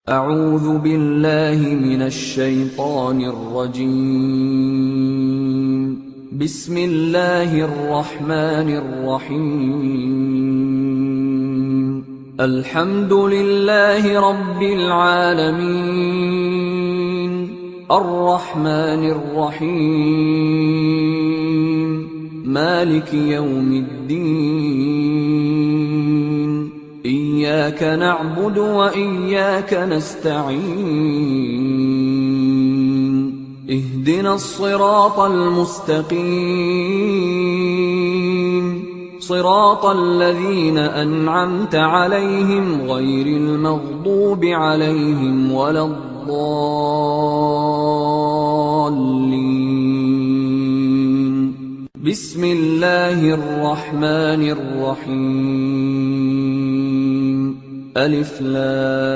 أعوذ بالله من الشيطان الرجيم. بسم الله الرحمن الرحيم. الحمد لله رب العالمين، الرحمن الرحيم، مالك يوم الدين، إياك نعبد وإياك نستعين، اهدنا الصراط المستقيم، صراط الذين أنعمت عليهم غير المغضوب عليهم ولا الضالين. بسم الله الرحمن الرحيم. ألف لام